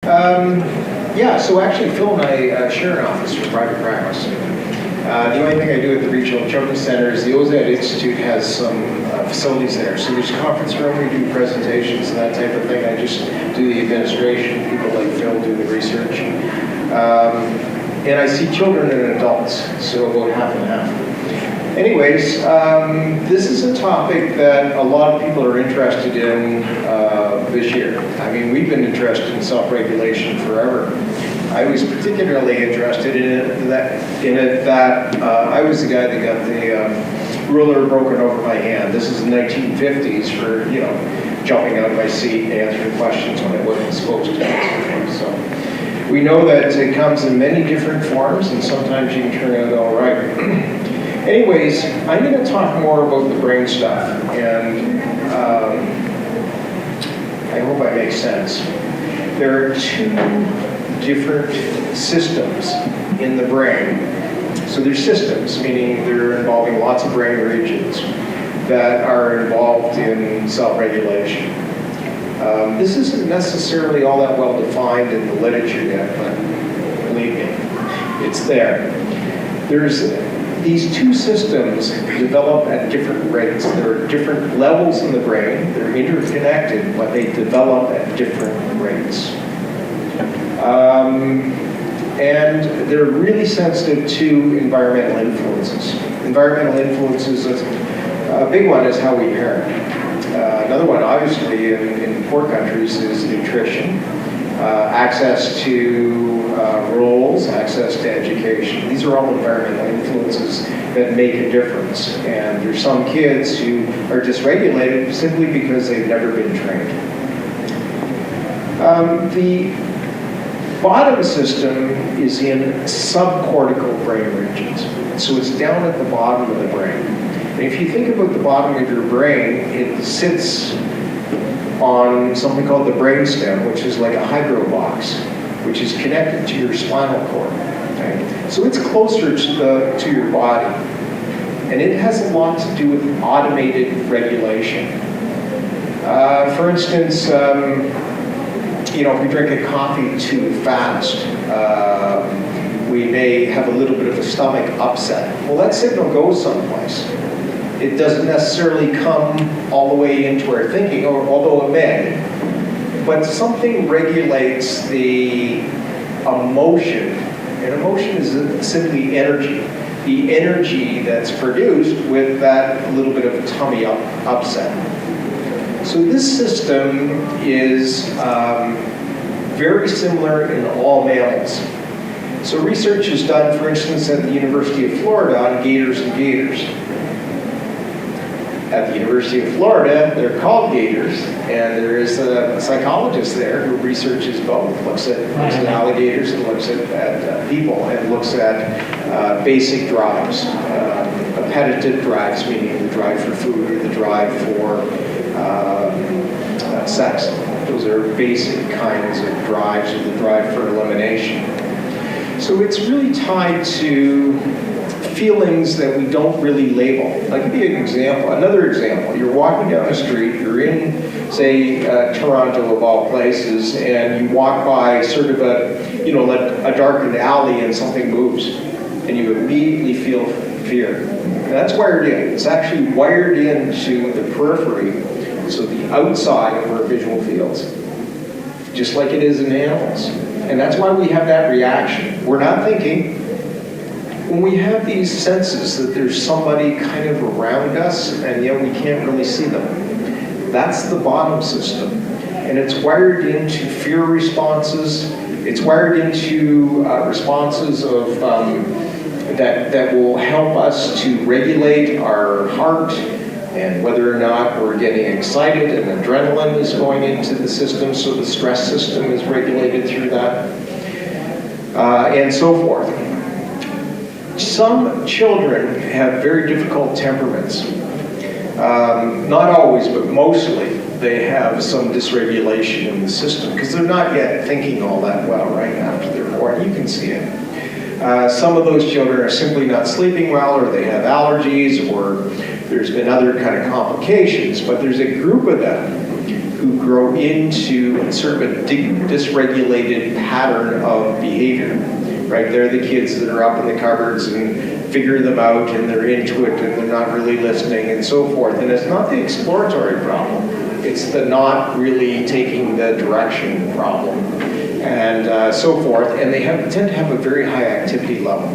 Yeah, so actually Phil and I share an office for private practice. The only thing I do at the Regional Children's Center is the OZED Institute has some facilities there. So there's a conference room, we do presentations and that type of thing. I just do the administration, people like Phil do the research. And I see children and adults, so about half and half. Anyways, this is a topic that a lot of people are interested in this year. I mean, we've been interested in self-regulation forever. I was particularly interested in it that I was the guy that got the ruler broken over my hand. This is the 1950s for, you know, jumping out of my seat and answering questions when I wasn't supposed to answer. So we know that it comes in many different forms, and sometimes you can turn out all right. Anyways, I'm going to talk more about the brain stuff, and I hope I make sense. There are two different systems in the brain. So there's systems, meaning they're involving lots of brain regions that are involved in self-regulation. This isn't necessarily all that well defined in the literature yet, but believe me, it's there. There's these two systems develop at different rates. There are different levels in the brain. They're interconnected, but they develop at different rates. And they're really sensitive to environmental influences. Environmental influences, a big one is how we parent. Another one, obviously, in poor countries is nutrition, access to roles, access to education. These are all environmental influences that make a difference. And there's some kids who are dysregulated simply because they've never been trained. The bottom system is in subcortical brain regions. So it's down at the bottom of the brain. And if you think about the bottom of your brain, it sits on something called the brainstem, which is like a hydro box, which is connected to your spinal cord. Okay? So it's closer to your body. And it has a lot to do with automated regulation. For instance, you know, if we drink a coffee too fast, we may have a little bit of a stomach upset. Well, that signal goes someplace. It doesn't necessarily come all the way into our thinking, although it may. But something regulates the emotion. And emotion is simply energy. The energy that's produced with that little bit of a tummy upset. So this system is very similar in all mammals. So research is done, for instance, at the University of Florida on gators and gators. At the University of Florida, they're called gators, and there is a psychologist there who researches both, looks at alligators and looks at people, and looks at basic drives, appetitive drives, meaning the drive for food or the drive for sex. Those are basic kinds of drives, or the drive for elimination. So it's really tied to feelings that we don't really label. I'll give you an example, another example. You're walking down the street, you're in, say, Toronto of all places, and you walk by sort of a darkened alley and something moves, and you immediately feel fear. And that's wired in. It's actually wired into the periphery, so the outside of our visual fields, just like it is in animals. And that's why we have that reaction. We're not thinking. When we have these senses that there's somebody kind of around us, and yet we can't really see them, that's the bottom system. And it's wired into fear responses. It's wired into responses of that will help us to regulate our heart, and whether or not we're getting excited, and adrenaline is going into the system, so the stress system is regulated through that, and so forth. Some children have very difficult temperaments. Not always, but mostly, they have some dysregulation in the system because they're not yet thinking all that well right after they're born. You can see it. Some of those children are simply not sleeping well, or they have allergies, or there's been other kind of complications, but there's a group of them who grow into sort of a dysregulated pattern of behavior, right? They're the kids that are up in the cupboards and figure them out, and they're into it, and they're not really listening, and so forth. And it's not the exploratory problem. It's the not really taking the direction problem, and so forth. And they tend to have a very high activity level.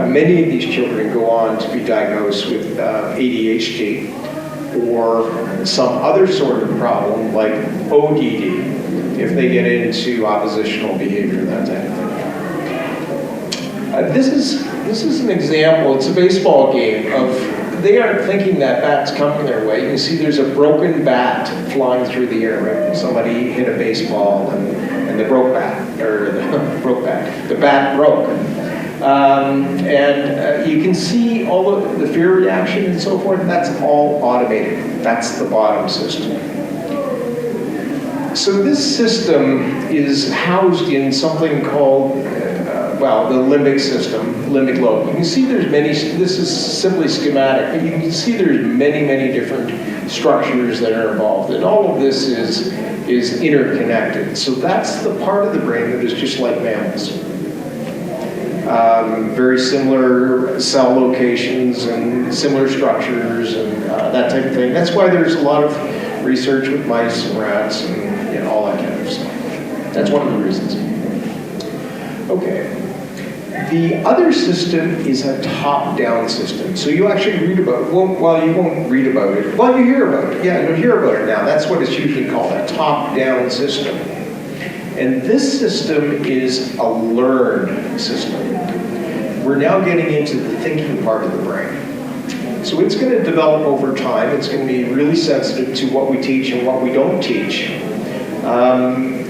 Many of these children go on to be diagnosed with ADHD or some other sort of problem like ODD if they get into oppositional behavior, that type of thing. This is an example. It's a baseball game of, they aren't thinking that bat's coming their way. You see there's a broken bat flying through the air, right? Somebody hit a baseball and the the bat broke. You can see all of the fear reaction and so forth. That's all automated. That's the bottom system. So this system is housed in something called, the limbic system, limbic lobe. You can see there's many, this is simply schematic, but you can see there's many, many different structures that are involved. And all of this is interconnected. So that's the part of the brain that is just like mammals. Very similar cell locations and similar structures and that type of thing. That's why there's a lot of research with mice and rats and all that kind of stuff. That's one of the reasons. Okay. The other system is a top-down system. So you actually read about it. Well, you won't read about it. Well, you hear about it. Yeah, you'll hear about it now. That's what it's usually called, a top-down system. And this system is a learned system. We're now getting into the thinking part of the brain. So it's going to develop over time. It's going to be really sensitive to what we teach and what we don't teach.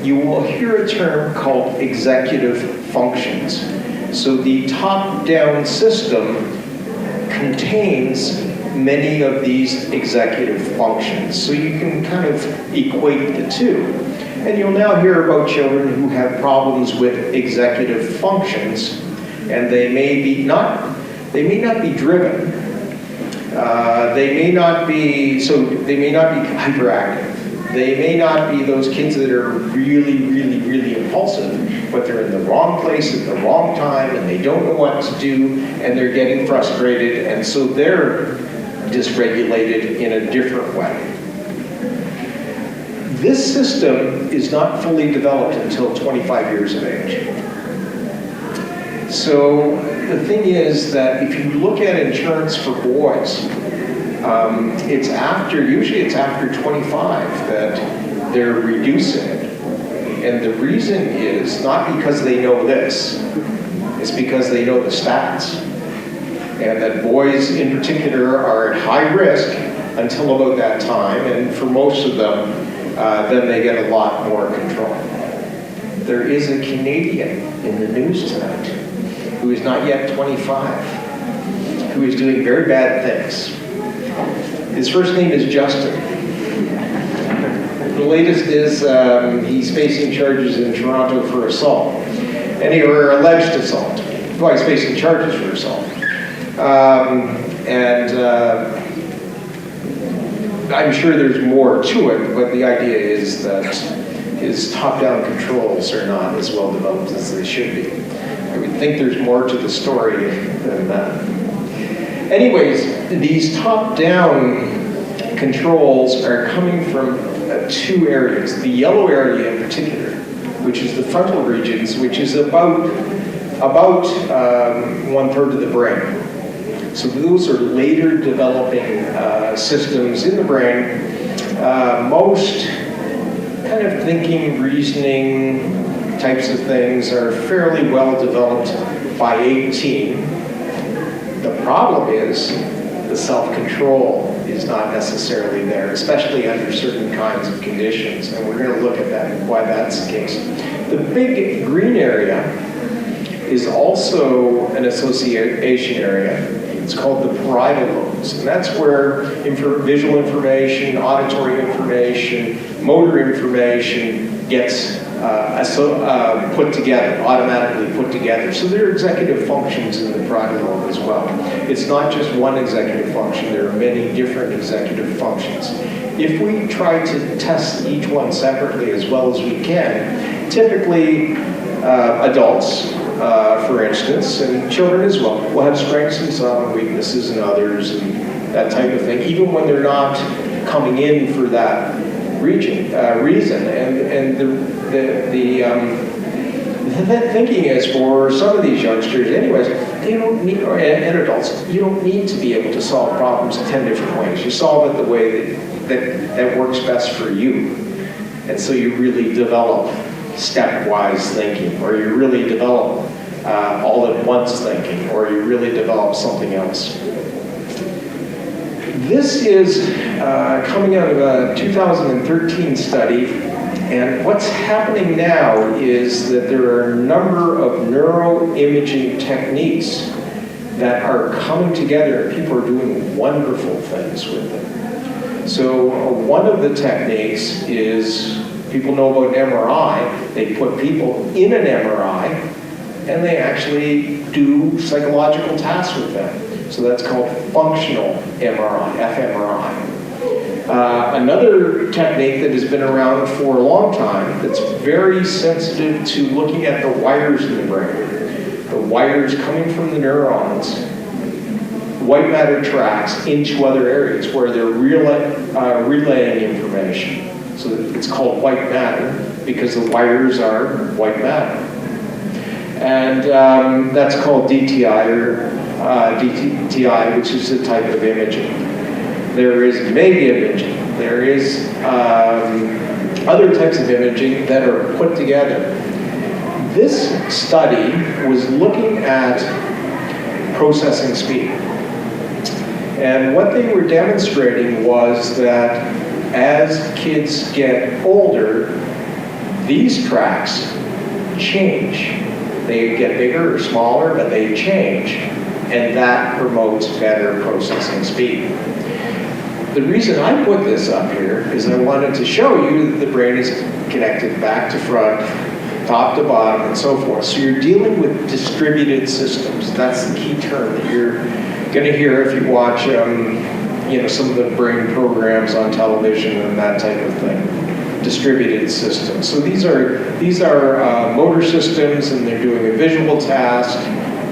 You will hear a term called executive functions. So the top-down system contains many of these executive functions. So you can kind of equate the two. And you'll now hear about children who have problems with executive functions, and they may not be driven. They may not be hyperactive. They may not be those kids that are really, really, really impulsive, but they're in the wrong place at the wrong time, and they don't know what to do, and they're getting frustrated, and so they're dysregulated in a different way. This system is not fully developed until 25 years of age. So the thing is that if you look at insurance for boys, usually it's after 25 that they're reducing it. And the reason is not because they know this, it's because they know the stats. And that boys in particular are at high risk until about that time, and for most of them, then they get a lot more control. There is a Canadian in the news tonight who is not yet 25, who is doing very bad things. His first name is Justin. The latest is he's facing charges in Toronto for assault, or alleged assault. Well, he's facing charges for assault. I'm sure there's more to it, but the idea is that his top-down controls are not as well developed as they should be. I would think there's more to the story than that. Anyways, these top-down controls are coming from two areas. The yellow area in particular, which is the frontal regions, which is about 1/3 of the brain. So those are later developing systems in the brain. Most kind of thinking, reasoning types of things are fairly well developed by 18. The problem is the self-control is not necessarily there, especially under certain kinds of conditions. And we're going to look at that and why that's the case. The big green area is also an association area. It's called the parietal lobes, and that's where visual information, auditory information, motor information gets put together, automatically put together. So there are executive functions in the parietal lobe as well. It's not just one executive function, there are many different executive functions. if we try to test each one separately as well as we can, typically adults, for instance, and children as well, will have strengths and some, weaknesses in others, and that type of thing, even when they're not coming in for that reason. And the thinking is for some of these youngsters, anyways, they don't need, and adults, you don't need to be able to solve problems 10 different ways. You solve it the way that works best for you. And so you really develop stepwise thinking, or you really develop all at once thinking, or you really develop something else. This is coming out of a 2013 study, and what's happening now is that there are a number of neuroimaging techniques that are coming together, and people are doing wonderful things with them. So one of the techniques is, people know about MRI. They put people in an MRI, and they actually do psychological tasks with them. So that's called functional MRI, fMRI. Another technique that has been around for a long time that's very sensitive to looking at the wires in the brain. The wires coming from the neurons, white matter tracks into other areas where they're relaying information. So it's called white matter because the wires are white matter. And that's called DTI, or DTI, which is a type of imaging. There is media imaging. There is other types of imaging that are put together. This study was looking at processing speed. And what they were demonstrating was that as kids get older, these tracks change. They get bigger or smaller, but they change. And that promotes better processing speed. The reason I put this up here is I wanted to show you that the brain is connected back to front, top to bottom, and so forth. So you're dealing with distributed systems. That's the key term that you're going to hear if you watch some of the brain programs on television and that type of thing. Distributed systems. So these are motor systems, and they're doing a visual task,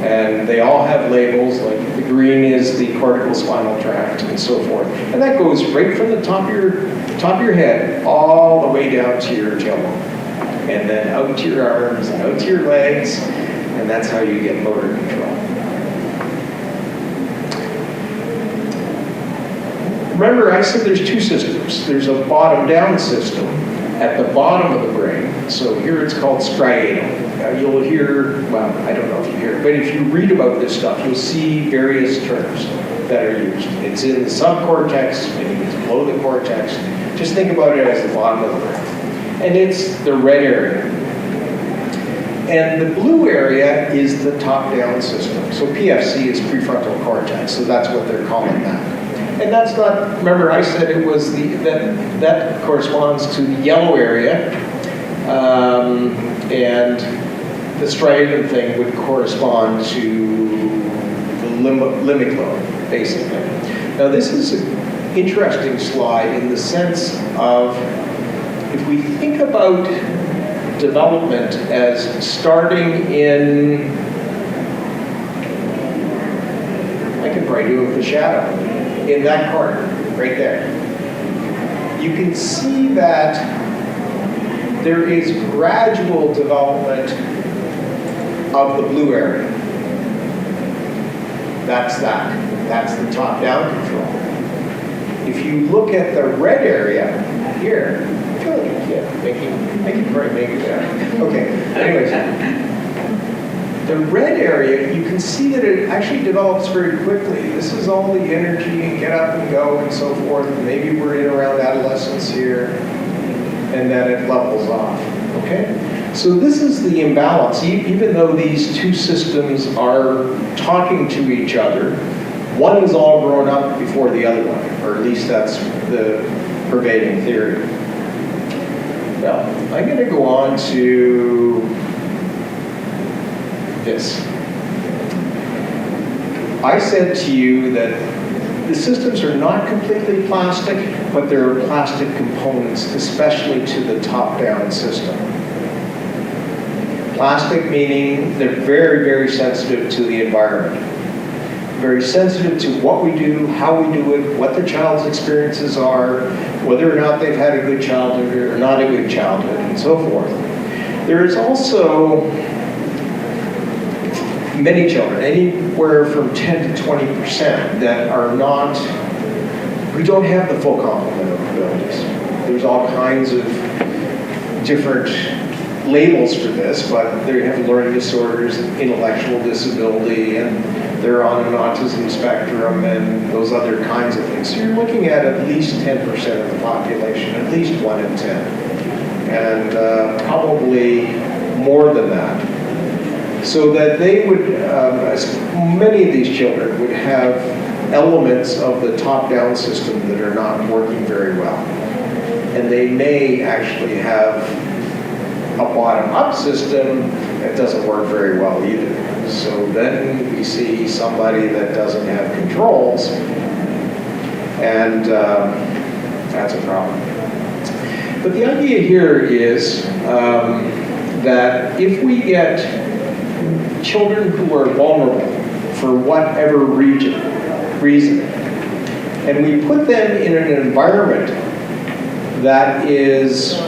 and they all have labels, like the green is the cortical spinal tract and so forth. And that goes right from the top of your head all the way down to your tailbone. And then out to your arms and out to your legs, and that's how you get motor control. Remember, I said there's two systems. There's a bottom-down system at the bottom of the brain. So here it's called striatal. You'll hear, well, I don't know if you hear it, but if you read about this stuff, you'll see various terms that are used. It's in the subcortex, maybe it's below the cortex. Just think about it as the bottom of the brain. And it's the red area. And the blue area is the top-down system. So PFC is prefrontal cortex, so that's what they're calling that. And that's not, remember I said it was that corresponds to the yellow area, and the striatum thing would correspond to the limbic lobe, basically. Now this is an interesting slide in the sense of, if we think about development as starting in, I can probably do it with the shadow, in that corner, right there. You can see that there is gradual development of the blue area. That's that. That's the top-down control. If you look at the red area here, I feel like make it bright, make it there. Okay, anyways. The red area, you can see that it actually develops very quickly. This is all the energy and get up and go and so forth. Maybe we're in around adolescence here, and then it levels off, okay? So this is the imbalance. Even though these two systems are talking to each other, one is all grown up before the other one, or at least that's the pervading theory. Well, I'm going to go on to this. I said to you that the systems are not completely plastic, but there are plastic components, especially to the top-down system. Plastic meaning they're very, very sensitive to the environment. Very sensitive to what we do, how we do it, what the child's experiences are, whether or not they've had a good childhood or not a good childhood, and so forth. There is also many children, anywhere from 10 to 20%, that are not, who don't have the full complement of abilities. There's all kinds of different labels for this, but they have learning disorders, intellectual disability, and they're on an autism spectrum, and those other kinds of things. So you're looking at least 10% of the population, at least 1 in 10, and probably more than that. So that they would, many of these children would have elements of the top-down system that are not working very well. And they may actually have a bottom-up system that doesn't work very well either. So then we see somebody that doesn't have controls, and that's a problem. But the idea here is that if we get children who are vulnerable for whatever reason, and we put them in an environment that is,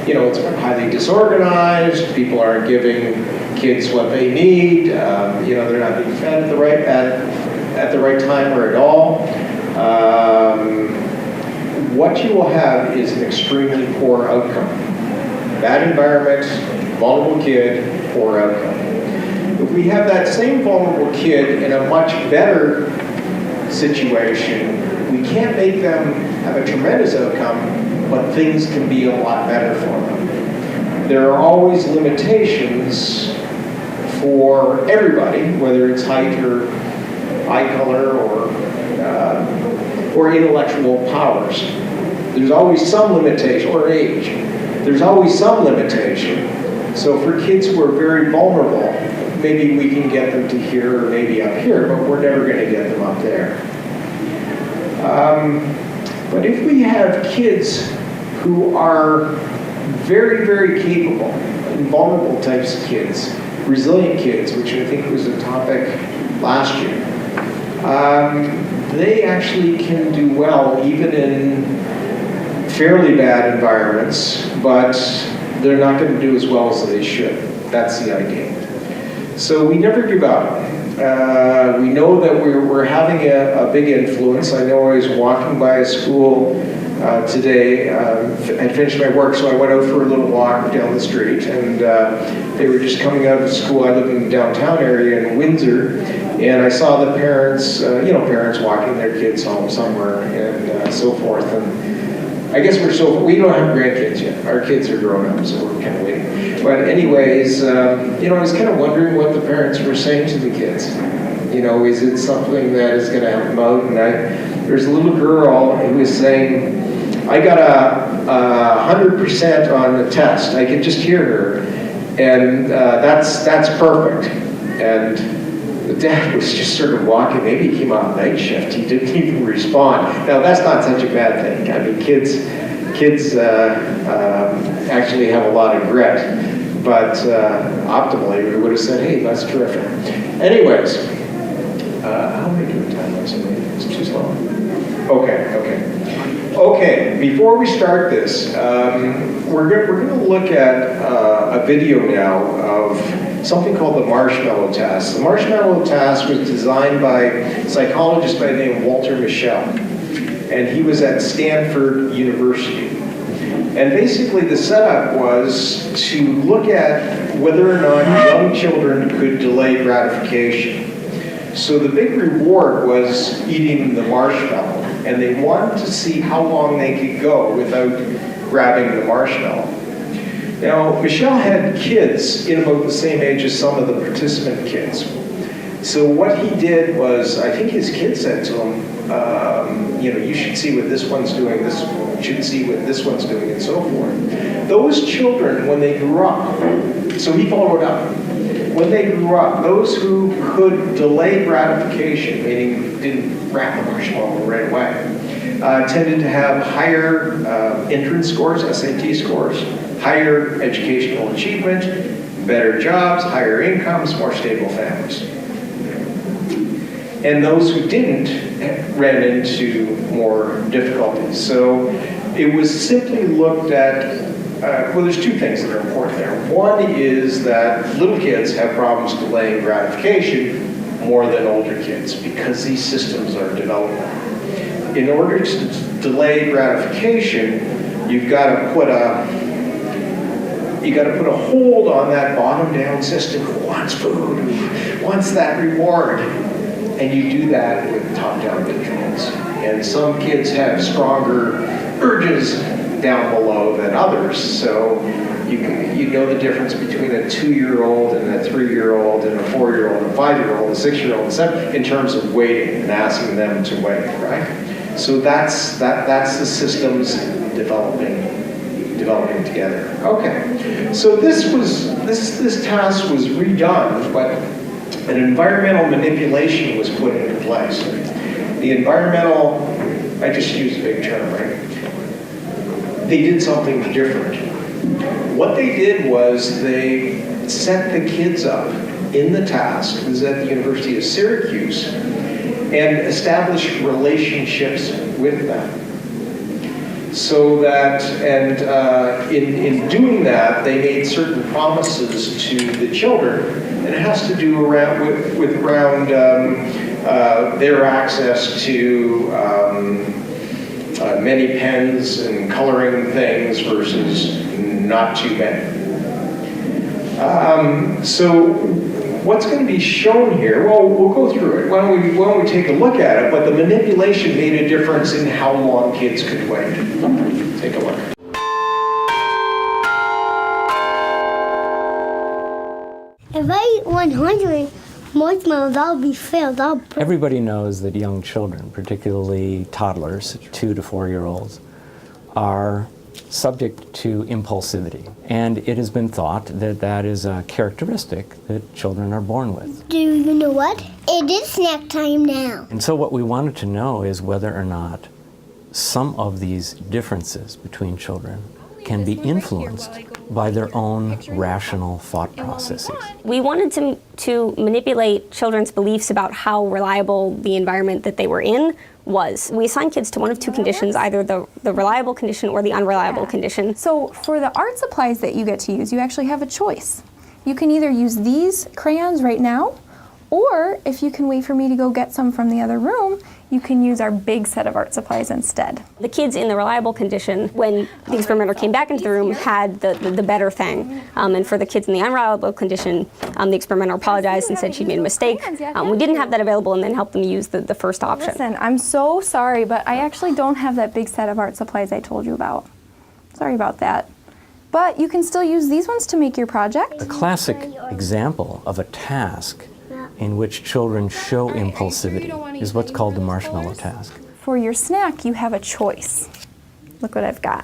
it's highly disorganized, people aren't giving kids what they need, they're not being fed at the right time or at all, what you will have is an extremely poor outcome. Bad environment, vulnerable kid, poor outcome. If we have that same vulnerable kid in a much better situation, we can't make them have a tremendous outcome, but things can be a lot better for them. There are always limitations for everybody, whether it's height or eye color or intellectual powers. There's always some limitation, or age. There's always some limitation. So for kids who are very vulnerable, maybe we can get them to here or maybe up here, but we're never going to get them up there. But if we have kids who are very, very capable, vulnerable types of kids, resilient kids, which I think was a topic last year, they actually can do well even in fairly bad environments, but they're not going to do as well as they should. That's the idea. So we never give up. We know that we're having a big influence. I know I was walking by a school today. I finished my work, so I went out for a little walk down the street, and they were just coming out of school. I live in the downtown area in Windsor, and I saw the parents, parents walking their kids home somewhere, and so forth. And I guess we don't have grandkids yet. Our kids are grown up, so we're kind of waiting. But anyways, I was kind of wondering what the parents were saying to the kids. Is it something that is going to help them out? And there's a little girl who was saying, I got a 100% on the test. I could just hear her, and that's perfect. And the dad was just sort of walking. Maybe he came off night shift. He didn't even respond. Now that's not such a bad thing. I mean, kids actually have a lot of grit. But optimally, we would have said, "Hey, that's terrific." Anyways, how am I doing time-wise? It's too slow. Okay. Before we start this, we're going to look at a video now of something called the marshmallow task. The marshmallow task was designed by a psychologist by the name of Walter Mischel, and he was at Stanford University. And basically the setup was to look at whether or not young children could delay gratification. So the big reward was eating the marshmallow, and they wanted to see how long they could go without grabbing the marshmallow. Now, Mischel had kids in about the same age as some of the participant kids. So what he did was, I think his kid said to him, you should see what this one's doing, you should see what this one's doing, and so forth. Those children, when they grew up, so he followed up. when they grew up, those who could delay gratification, meaning didn't wrap the marshmallow right away, tended to have higher entrance scores, SAT scores, higher educational achievement, better jobs, higher incomes, more stable families. And those who didn't ran into more difficulties. So it was simply looked at, well, there's two things that are important there. One is that little kids have problems delaying gratification more than older kids because these systems are developing. In order to delay gratification, you've got to put a hold on that bottom-down system who wants food, who wants that reward. And you do that with top-down controls. And some kids have stronger urges down below than others. So you know the difference between a 2-year-old and a 3-year-old and a 4-year-old and a 5-year-old, a 6-year-old, and 7 in terms of waiting and asking them to wait, right? So that's the systems developing together. Okay. So this task was redone, but an environmental manipulation was put into place. The environmental, I just used a big term, right? They did something different. What they did was they set the kids up in the task, this is at the University of Syracuse, and established relationships with them. So that, and in doing that, they made certain promises to the children, and it has to do with their access to many pens and coloring things versus not too many. So what's going to be shown here, well, we'll go through it. Why don't we take a look at it, but the manipulation made a difference in how long kids could wait. Take a look. If I eat 100 marshmallows, I'll be filled. Everybody knows that young children, particularly toddlers, 2 to 4-year-olds, are subject to impulsivity. And it has been thought that that is a characteristic that children are born with. Do you know what? It is snack time now. And so what we wanted to know is whether or not some of these differences between children can be influenced by their own rational thought processes. We wanted to manipulate children's beliefs about how reliable the environment that they were in was. We assigned kids to one of two conditions, either the reliable condition or the unreliable condition. So for the art supplies that you get to use, you actually have a choice. You can either use these crayons right now, or if you can wait for me to go get some from the other room, you can use our big set of art supplies instead. The kids in the reliable condition, when the experimenter came back into the room, had the better thing. And for the kids in the unreliable condition, the experimenter apologized and said she'd made a mistake. We didn't have that available and then helped them use the first option. Listen, I'm so sorry, but I actually don't have that big set of art supplies I told you about. Sorry about that. But you can still use these ones to make your project. A classic example of a task in which children show impulsivity is what's called the marshmallow task. For your snack, you have a choice. Look what I've got.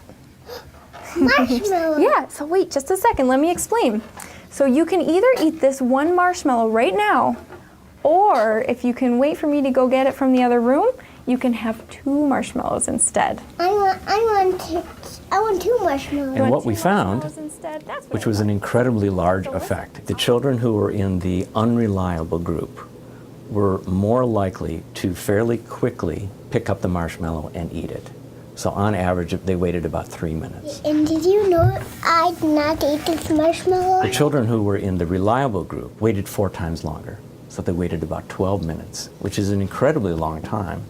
Marshmallow. Yeah, so wait just a second, let me explain. So you can either eat this one marshmallow right now, or if you can wait for me to go get it from the other room, you can have 2 marshmallows instead. I want 2 marshmallows. And what we found, which was an incredibly large effect, the children who were in the unreliable group were more likely to fairly quickly pick up the marshmallow and eat it. So on average, they waited about 3 minutes. And did you know I did not eat this marshmallow? The children who were in the reliable group waited 4 times longer. So they waited about 12 minutes, which is an incredibly long time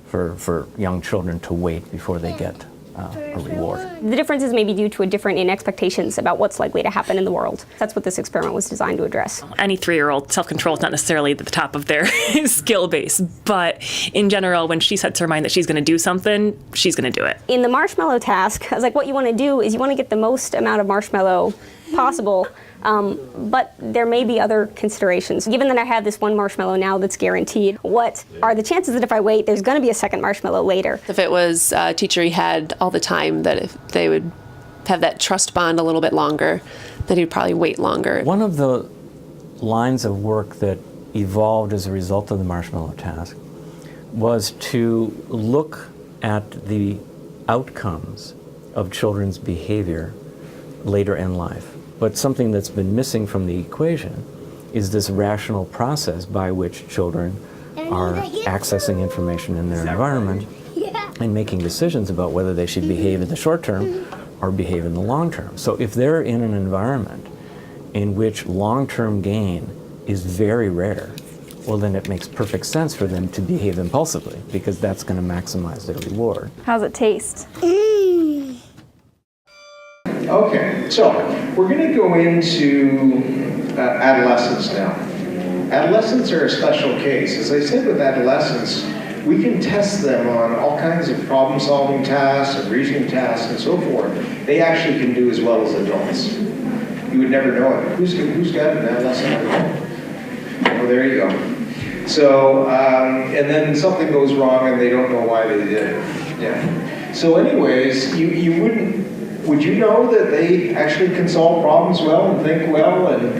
for young children to wait before they get a reward. The difference is maybe due to a difference in expectations about what's likely to happen in the world. That's what this experiment was designed to address. Any 3-year-old, self-control is not necessarily at the top of their skill base, but in general, when she sets her mind that she's going to do something, she's going to do it. In the marshmallow task, I was like, what you want to do is you want to get the most amount of marshmallow possible, but there may be other considerations. Given that I have this one marshmallow now that's guaranteed, what are the chances that if I wait, there's going to be a second marshmallow later? If it was a teacher he had all the time, that if they would have that trust bond a little bit longer, that he'd probably wait longer. One of the lines of work that evolved as a result of the marshmallow task was to look at the outcomes of children's behavior later in life. But something that's been missing from the equation is this rational process by which children are accessing information in their environment and making decisions about whether they should behave in the short term or behave in the long term. So if they're in an environment in which long-term gain is very rare, well, then it makes perfect sense for them to behave impulsively, because that's going to maximize their reward. How's it taste? Okay, so we're going to go into adolescence now. Adolescents are a special case. As I said with adolescents, we can test them on all kinds of problem-solving tasks and reasoning tasks and so forth. They actually can do as well as adults. You would never know it. Who's got an adolescent? Oh, there you go. So, and then something goes wrong and they don't know why they did it. Yeah. So anyways, you would you know that they actually can solve problems well and think well? And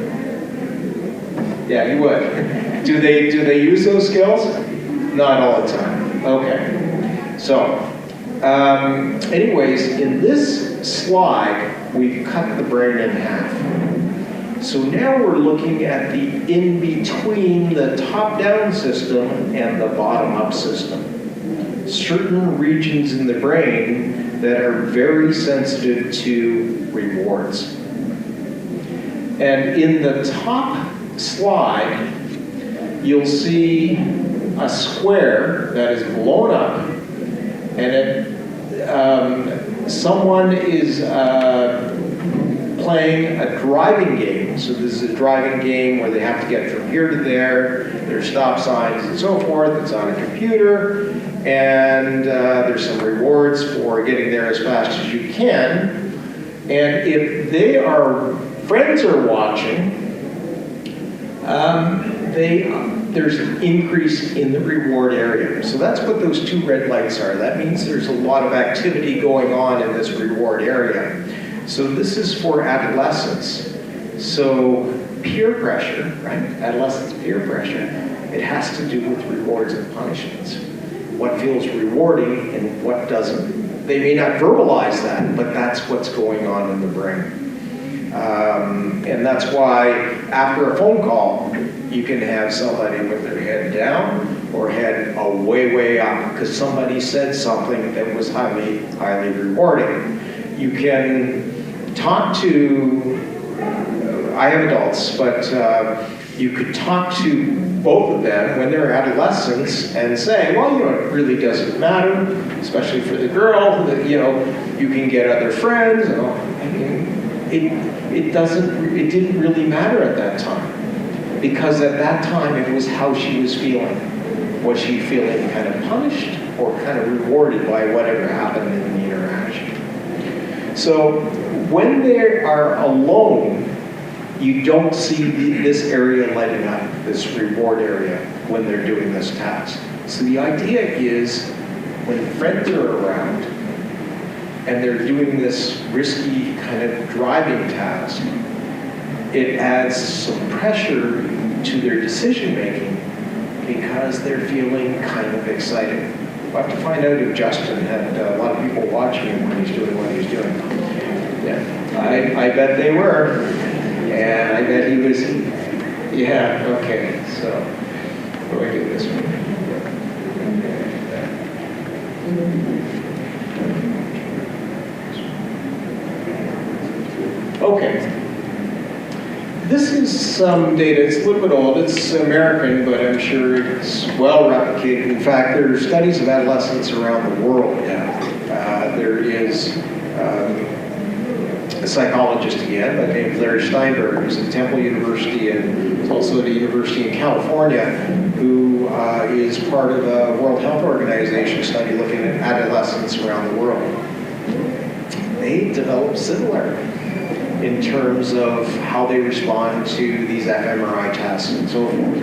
yeah, you would. Do they use those skills? Not all the time. Okay. So, anyways, in this slide, we've cut the brain in half. So now we're looking at the in-between the top-down system and the bottom-up system. Certain regions in the brain that are very sensitive to rewards. And in the top slide, you'll see a square that is blown up, and someone is playing a driving game. So this is a driving game where they have to get from here to there. There's stop signs and so forth. It's on a computer, and there's some rewards for getting there as fast as you can. And if friends are watching, there's an increase in the reward area. So that's what those two red lights are. That means there's a lot of activity going on in this reward area. So this is for adolescence. So peer pressure, right? Adolescence peer pressure, it has to do with rewards and punishments. What feels rewarding and what doesn't. They may not verbalize that, but that's what's going on in the brain. And that's why after a phone call, you can have somebody with their head down or head way, way up because somebody said something that was highly, highly rewarding. You can talk to, I have adults, but you could talk to both of them when they're adolescents and say, well, it really doesn't matter, especially for the girl, that, you can get other friends. It didn't really matter at that time. Because at that time, it was how she was feeling. Was she feeling kind of punished or kind of rewarded by whatever happened in the interaction? So when they are alone, you don't see this area lighting up, this reward area, when they're doing this task. So the idea is when friends are around and they're doing this risky kind of driving task, it adds some pressure to their decision making because they're feeling kind of excited. We'll have to find out if Justin had a lot of people watching him when he's doing what he's doing. Yeah, I bet they were. And I bet he was, yeah, okay, so what do I do this one? Okay. This is some data, it's a little bit old, it's American, but I'm sure it's well replicated. In fact, there are studies of adolescents around the world now. There is a psychologist again, by the name of Larry Steinberg, who's at Temple University and is also at a university in California, who is part of a World Health Organization study looking at adolescents around the world. They develop similar in terms of how they respond to these fMRI tests and so forth.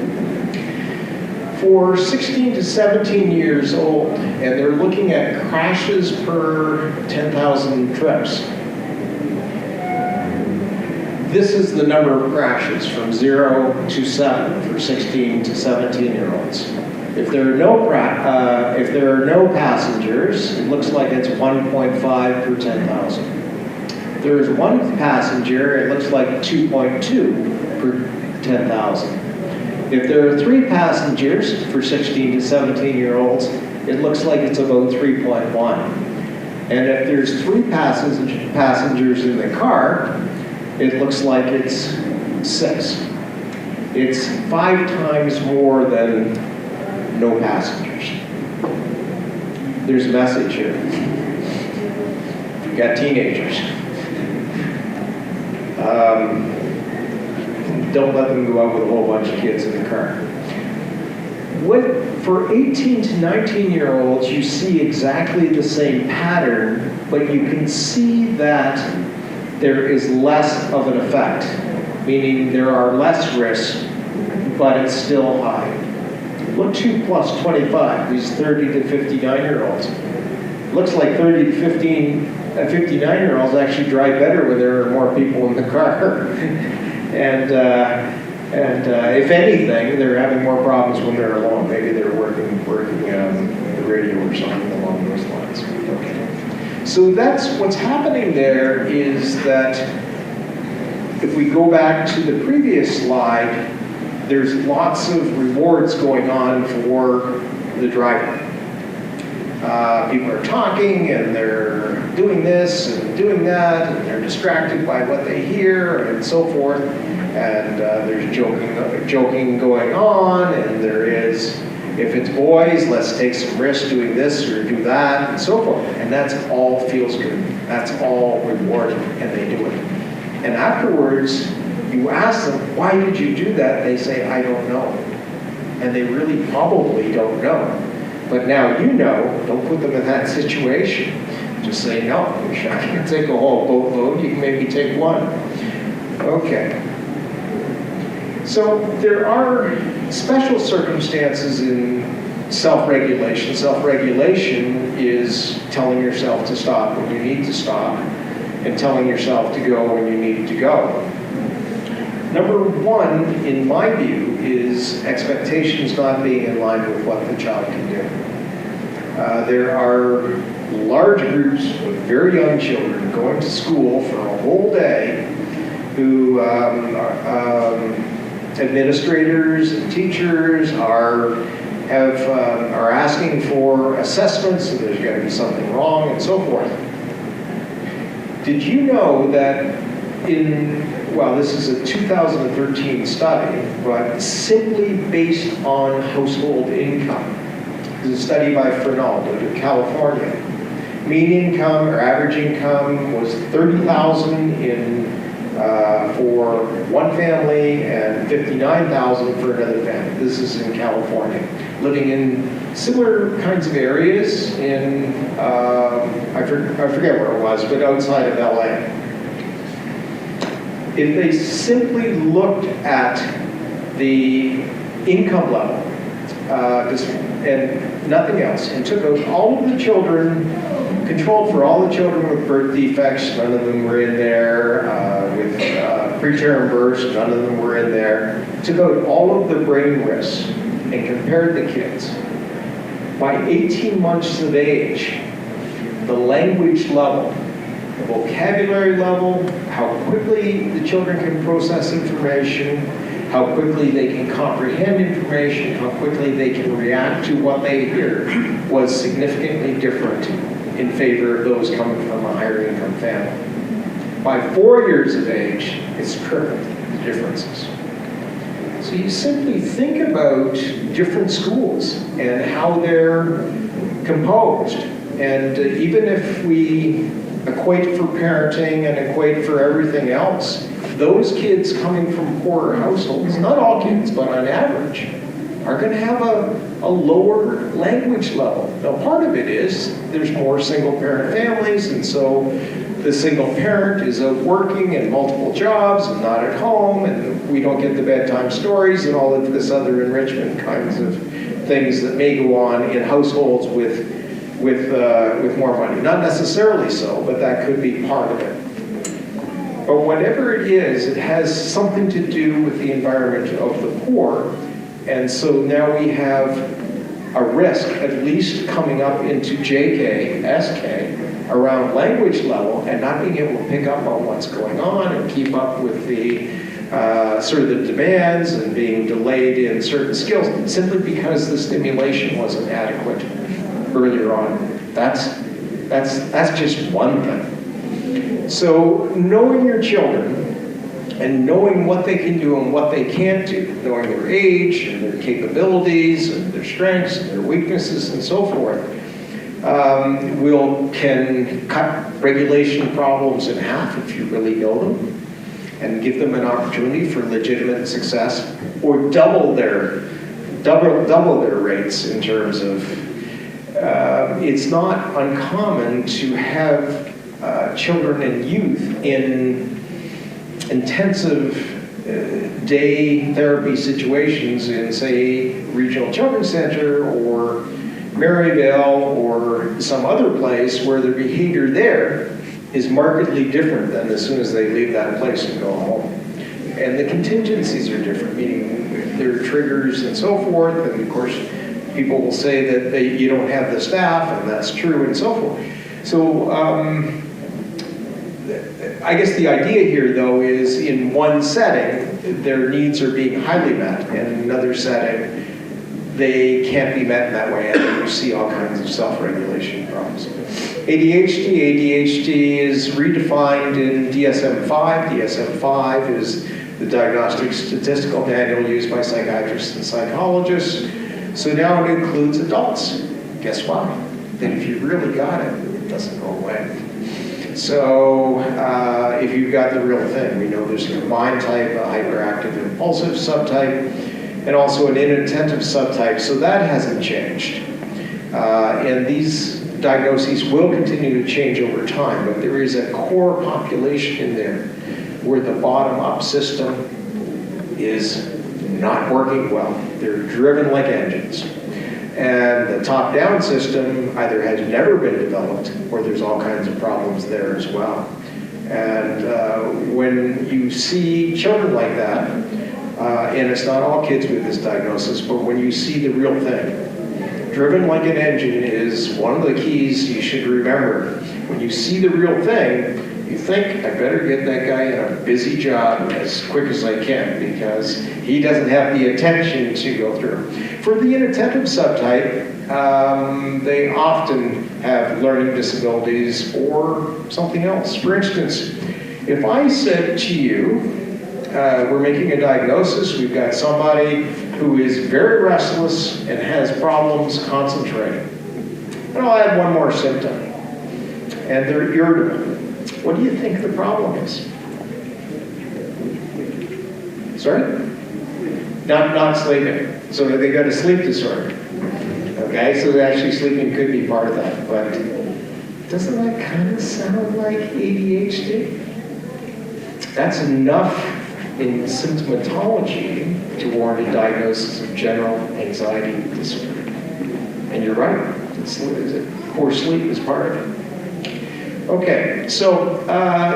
For 16 to 17 years old, and they're looking at crashes per 10,000 trips. this is the number of crashes from 0 to 7 for 16 to 17-year-olds. If there are no passengers, it looks like it's 1.5 per 10,000. If there is one passenger, it looks like 2.2 per 10,000. If there are 3 passengers for 16 to 17-year-olds, it looks like it's about 3.1. And if there's 3 passengers in the car, it looks like it's 6. It's 5 times more than no passengers. There's a message here. You've got teenagers. Don't let them go out with a whole bunch of kids in the car. For 18 to 19-year-olds, you see exactly the same pattern, but you can see that there is less of an effect, meaning there are less risks, but it's still high. Look 2 plus 25, these 30 to 59-year-olds. Looks like 30 to 59-year-olds actually drive better when there are more people in the car. And if anything, they're having more problems when they're alone. Maybe they're working the radio or something along those lines. Okay. So that's what's happening there is that if we go back to the previous slide, there's lots of rewards going on for the driver. People are talking and they're doing this and doing that, and they're distracted by what they hear and so forth. And there's joking going on, and there is, if it's boys, let's take some risks doing this or do that, and so forth. And that's all feels good. That's all rewarding, and they do it. And afterwards, you ask them, why did you do that? They say, I don't know. And they really probably don't know. But now you know, don't put them in that situation. Just say, no, you're not going to take a whole boatload, you can maybe take one. Okay. So there are special circumstances in self-regulation. Self-regulation is telling yourself to stop when you need to stop and telling yourself to go when you need to go. Number 1, in my view, is expectations not being in line with what the child can do. There are large groups of very young children going to school for a whole day who administrators and teachers are asking for assessments, and there's got to be something wrong, and so forth. Did you know that this is a 2013 study, but simply based on household income. This is a study by Fernald in California. Median income or average income was $30,000 for one family and $59,000 for another family. This is in California. Living in similar kinds of areas in, I forget where it was, but outside of LA. If they simply looked at the income level and nothing else, and took out all of the children, controlled for all the children with birth defects, none of them were in there, with preterm births, none of them were in there, took out all of the brain risks and compared the kids. By 18 months of age, the language level, the vocabulary level, how quickly the children can process information, how quickly they can comprehend information, how quickly they can react to what they hear, was significantly different in favor of those coming from a higher income family. By 4 years of age, it's tripled the differences. So you simply think about different schools and how they're composed. And even if we equate for parenting and equate for everything else, those kids coming from poorer households, not all kids, but on average, are going to have a lower language level. Now, part of it is there's more single-parent families, and so the single parent is out working in multiple jobs and not at home, and we don't get the bedtime stories and all of this other enrichment kinds of things that may go on in households with more money. Not necessarily so, but that could be part of it. But whatever it is, it has something to do with the environment of the poor. And so now we have a risk, at least coming up into JK, SK, around language level and not being able to pick up on what's going on and keep up with the sort of the demands and being delayed in certain skills simply because the stimulation wasn't adequate earlier on. That's just one thing. So knowing your children and knowing what they can do and what they can't do, knowing their age and their capabilities and their strengths and their weaknesses and so forth, can cut regulation problems in half if you really know them and give them an opportunity for legitimate success, or double their rates in terms of. It's not uncommon to have children and youth in intensive day therapy situations in, say, Regional Children's Center or Maryville or some other place where their behavior there is markedly different than as soon as they leave that place and go home. And the contingencies are different, meaning there are triggers and so forth, and of course people will say that you don't have the staff, and that's true, and so forth. So I guess the idea here, though, is in one setting, their needs are being highly met, and in another setting, they can't be met in that way, and you see all kinds of self-regulation problems. ADHD is redefined in DSM-5. DSM-5 is the Diagnostic Statistical Manual used by psychiatrists and psychologists. So now it includes adults. Guess what? Then if you really got it, it doesn't go away. So if you've got the real thing, we know there's a combined type, a hyperactive impulsive subtype, and also an inattentive subtype, so that hasn't changed. And these diagnoses will continue to change over time, but there is a core population in there where the bottom-up system is not working well. They're driven like engines. And the top-down system either has never been developed or there's all kinds of problems there as well. And when you see children like that, and it's not all kids with this diagnosis, but when you see the real thing, driven like an engine is one of the keys you should remember. When you see the real thing, you think, I better get that guy in a busy job as quick as I can because he doesn't have the attention to go through. For the inattentive subtype, they often have learning disabilities or something else. For instance, if I said to you, we're making a diagnosis, we've got somebody who is very restless and has problems concentrating. And I'll add one more symptom, and they're irritable. What do you think the problem is? Sorry? Not sleeping. So they got a sleep disorder. Okay, so actually sleeping could be part of that, but doesn't that kind of sound like ADHD? That's enough in symptomatology to warrant a diagnosis of general anxiety disorder. And you're right, poor sleep is part of it. Okay, so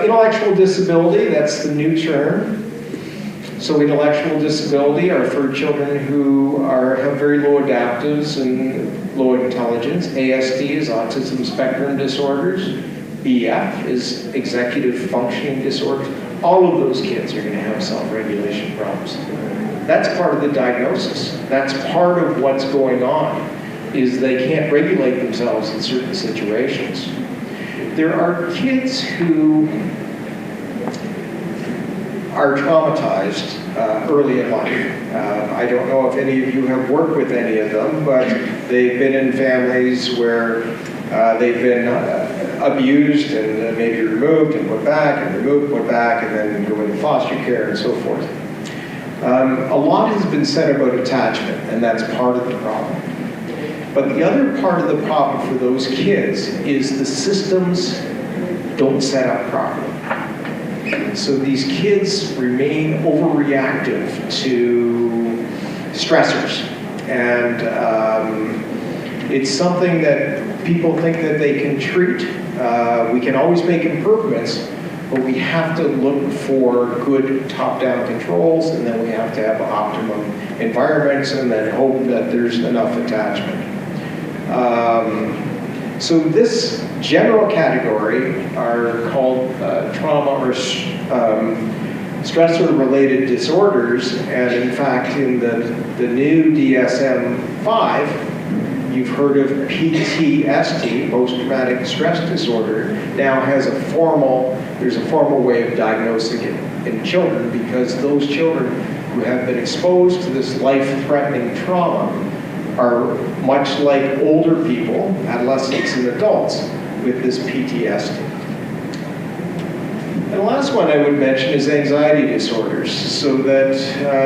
intellectual disability, that's the new term. So intellectual disability are for children who have very low adaptives and low intelligence. ASD is autism spectrum disorders. EF is executive functioning disorders. All of those kids are going to have self-regulation problems. That's part of the diagnosis. That's part of what's going on, is they can't regulate themselves in certain situations. There are kids who are traumatized early in life. I don't know if any of you have worked with any of them, but they've been in families where they've been abused and maybe removed and put back and removed, put back, and then go into foster care and so forth. A lot has been said about attachment, and that's part of the problem. But the other part of the problem for those kids is the systems don't set up properly. So these kids remain overreactive to stressors. And it's something that people think that they can treat. We can always make improvements, but we have to look for good top-down controls, and then we have to have optimum environments, and then hope that there's enough attachment. So this general category are called trauma or stressor-related disorders, and in fact, in the new DSM-5, you've heard of PTSD, post-traumatic stress disorder, now has there's a formal way of diagnosing it in children, because those children who have been exposed to this life-threatening trauma are much like older people, adolescents and adults, with this PTSD. And the last one I would mention is anxiety disorders, so that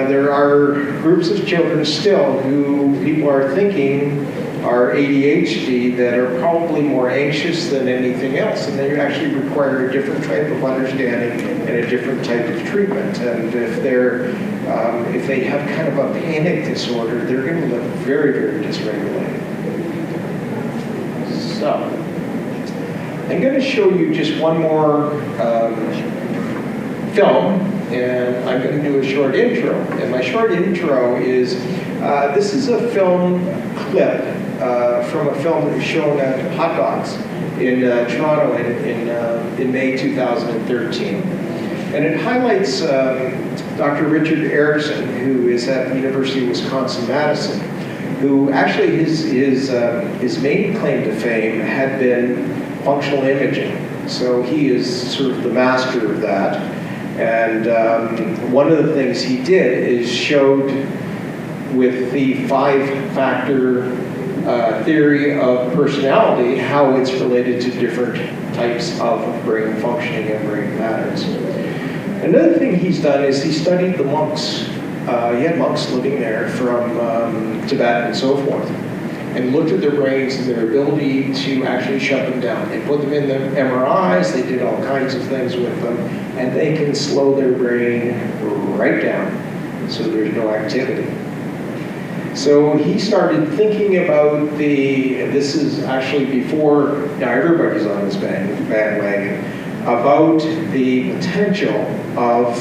there are groups of children still who people are thinking are ADHD that are probably more anxious than anything else, and they actually require a different type of understanding and a different type of treatment. And if they have kind of a panic disorder, they're going to look very, very dysregulated. So, I'm going to show you just one more film, and I'm going to do a short intro. And my short intro is, this is a film clip from a film that was shown at Hot Dogs in Toronto in May 2013. And it highlights Dr. Richard Erickson, who is at the University of Wisconsin-Madison, who actually his main claim to fame had been functional imaging. So he is sort of the master of that. And one of the things he did is showed with the 5-factor theory of personality how it's related to different types of brain functioning and brain patterns. Another thing he's done is he studied the monks. He had monks living there from Tibet and so forth, and looked at their brains and their ability to actually shut them down. They put them in the MRIs, they did all kinds of things with them, and they can slow their brain right down so there's no activity. So he started thinking about this is actually before, now everybody's on this bandwagon, about the potential of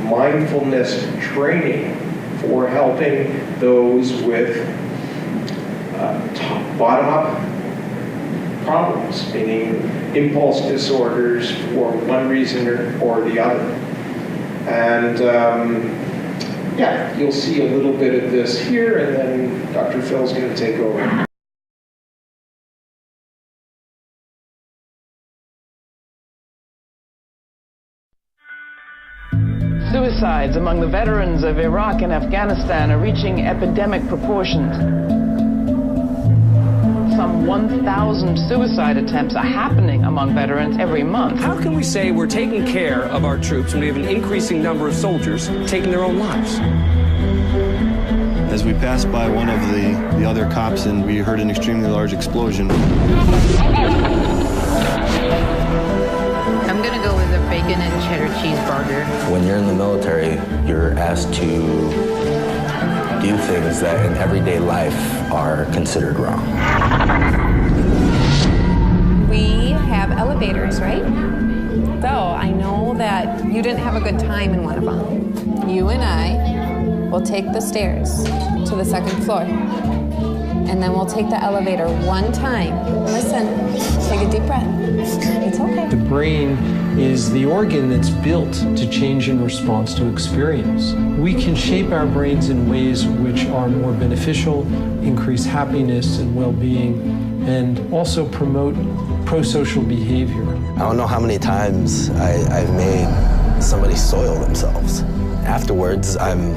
mindfulness training for helping those with bottom-up problems, meaning impulse disorders for one reason or the other. And yeah, you'll see a little bit of this here, and then Dr. Phil's going to take over. Suicides among the veterans of Iraq and Afghanistan are reaching epidemic proportions. Some 1,000 suicide attempts are happening among veterans every month. How can we say we're taking care of our troops when we have an increasing number of soldiers taking their own lives? As we passed by one of the other cops, and we heard an extremely large explosion. I'm gonna go with a bacon and cheddar cheeseburger. When you're in the military, you're asked to do things that in everyday life are considered wrong. We have elevators, right? So I know that you didn't have a good time in one of them. You and I will take the stairs to the second floor. And then we'll take the elevator one time. Listen, take a deep breath. It's okay. The brain is the organ that's built to change in response to experience. We can shape our brains in ways which are more beneficial, increase happiness and well-being, and also promote pro-social behavior. I don't know how many times I've made somebody soil themselves. Afterwards, I'm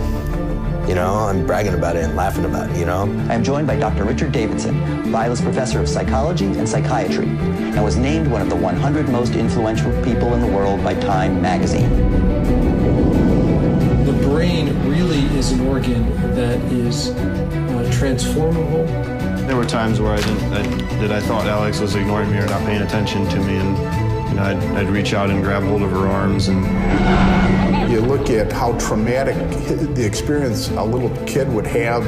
bragging about it and laughing about it, I am joined by Dr. Richard Davidson, Vilas Professor of Psychology and Psychiatry, and was named one of the 100 most influential people in the world by Time magazine. The brain really is an organ that is transformable. There were times where I thought Alex was ignoring me or not paying attention to me, and I'd reach out and grab hold of her arms. And you look at how traumatic the experience a little kid would have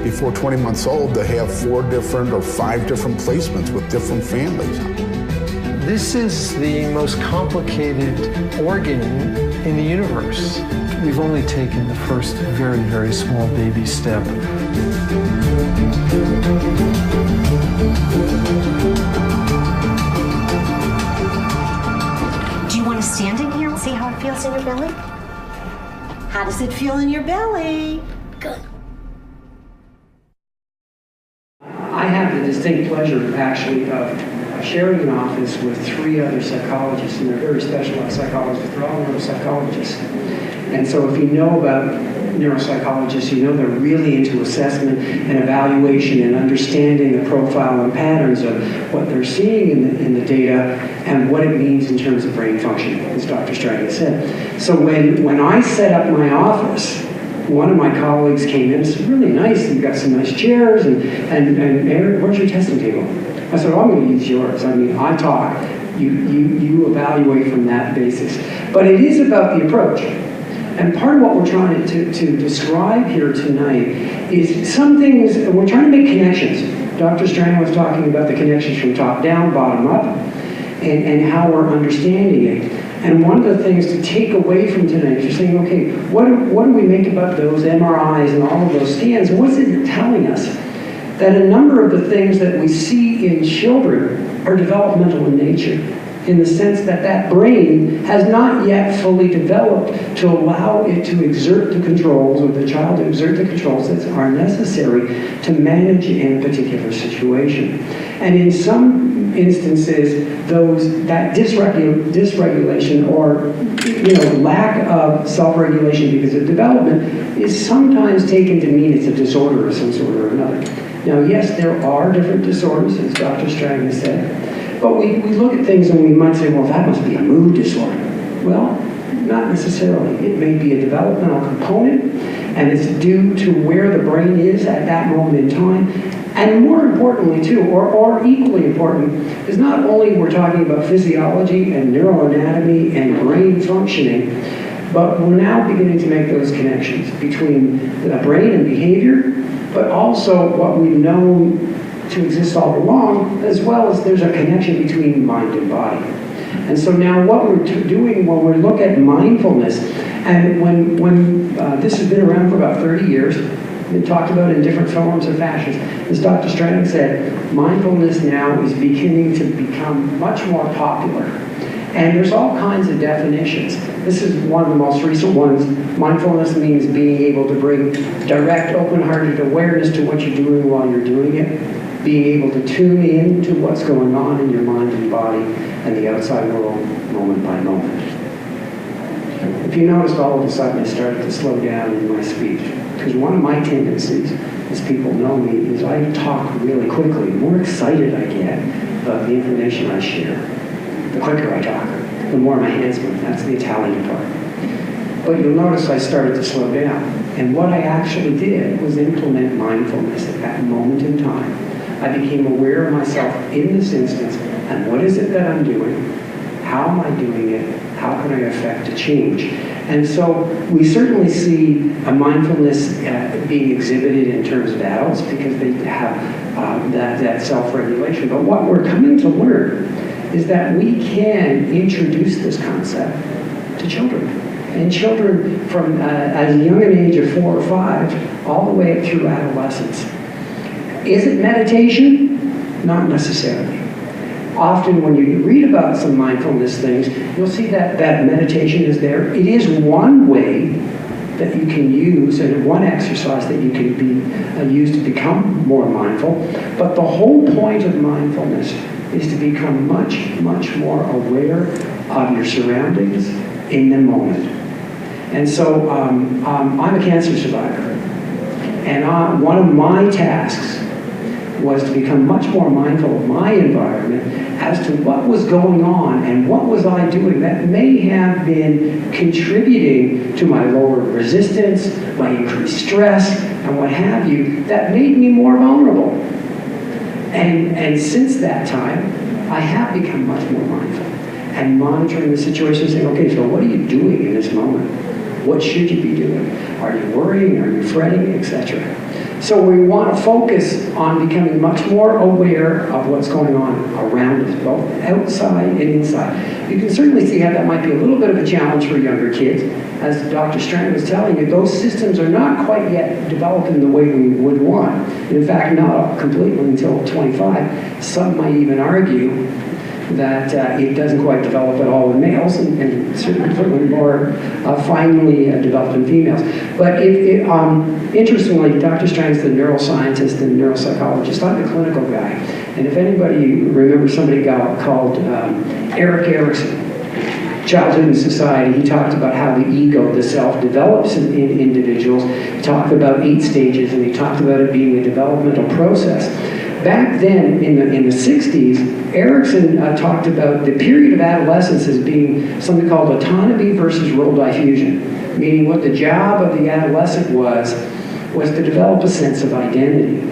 before 20 months old to have 4 different or 5 different placements with different families. This is the most complicated organ in the universe. We've only taken the first very, very small baby step. Do you want to stand in here and see how it feels in your belly? How does it feel in your belly? Good. I have the distinct pleasure, actually, of sharing an office with 3 other psychologists, and they're very specialized psychologists. They're all neuropsychologists. And so if you know about neuropsychologists, you know they're really into assessment and evaluation and understanding the profile and patterns of what they're seeing in the data and what it means in terms of brain function, as Dr. Strang said. So when I set up my office, one of my colleagues came in and said, really nice, you've got some nice chairs, and Aaron, where's your testing table? I said, I'm going to use yours. I mean, I talk, you evaluate from that basis. But it is about the approach. And part of what we're trying to describe here tonight is some things, we're trying to make connections. Dr. Strang was talking about the connections from top down, bottom up, and how we're understanding it. And one of the things to take away from tonight is you're saying, okay, what do we make about those MRIs and all of those scans? What's it telling us? That a number of the things that we see in children are developmental in nature, in the sense that that brain has not yet fully developed to allow it to exert the controls, or the child to exert the controls that are necessary to manage in a particular situation. And in some instances, that dysregulation or lack of self-regulation because of development is sometimes taken to mean it's a disorder of some sort or another. Now, yes, there are different disorders, as Dr. Strang has said, but we look at things and we might say, well, that must be a mood disorder. Well, not necessarily. It may be a developmental component, and it's due to where the brain is at that moment in time. And more importantly, too, or equally important, is not only we're talking about physiology and neuroanatomy and brain functioning, but we're now beginning to make those connections between the brain and behavior, but also what we've known to exist all along, as well as there's a connection between mind and body. And so now what we're doing when we look at mindfulness, and when this has been around for about 30 years, been talked about in different forms and fashions. As Dr. Strang said, mindfulness now is beginning to become much more popular. And there's all kinds of definitions. This is one of the most recent ones. Mindfulness means being able to bring direct, open-hearted awareness to what you're doing while you're doing it, being able to tune in to what's going on in your mind and body and the outside world moment by moment. If you noticed, all of a sudden I started to slow down in my speech. Because one of my tendencies, as people know me, is I talk really quickly. The more excited I get about the information I share, the quicker I talk, the more my hands move. That's the Italian part. But you'll notice I started to slow down. And what I actually did was implement mindfulness at that moment in time. I became aware of myself in this instance, and what is it that I'm doing? How am I doing it? How can I affect a change? And so we certainly see a mindfulness being exhibited in terms of adults because they have that self-regulation. But what we're coming to learn is that we can introduce this concept to children. And children from as young an age of 4 or 5 all the way up through adolescence. Is it meditation? Not necessarily. Often when you read about some mindfulness things, you'll see that meditation is there. It is one way that you can use, and one exercise that you can use to become more mindful. But the whole point of mindfulness is to become much, much more aware of your surroundings in the moment. And so I'm a cancer survivor. And one of my tasks was to become much more mindful of my environment as to what was going on and what was I doing that may have been contributing to my lower resistance, my increased stress, and what have you, that made me more vulnerable. And since that time, I have become much more mindful and monitoring the situation, saying, okay, so what are you doing in this moment? What should you be doing? Are you worrying? Are you fretting? Etc. So we want to focus on becoming much more aware of what's going on around us, both outside and inside. You can certainly see how that might be a little bit of a challenge for younger kids. As Dr. Strang was telling you, those systems are not quite yet developed in the way we would want. In fact, not completely until 25. Some might even argue that it doesn't quite develop at all in males, and certainly more finely developed in females. But interestingly, Dr. Strang's the neuroscientist and neuropsychologist. I'm the clinical guy. And if anybody remembers somebody called Erik Erikson, Childhood and Society, he talked about how the ego, the self, develops in individuals. He talked about 8 stages, and he talked about it being a developmental process. Back then, in the 60s, Erikson talked about the period of adolescence as being something called autonomy versus role diffusion, meaning what the job of the adolescent was to develop a sense of identity,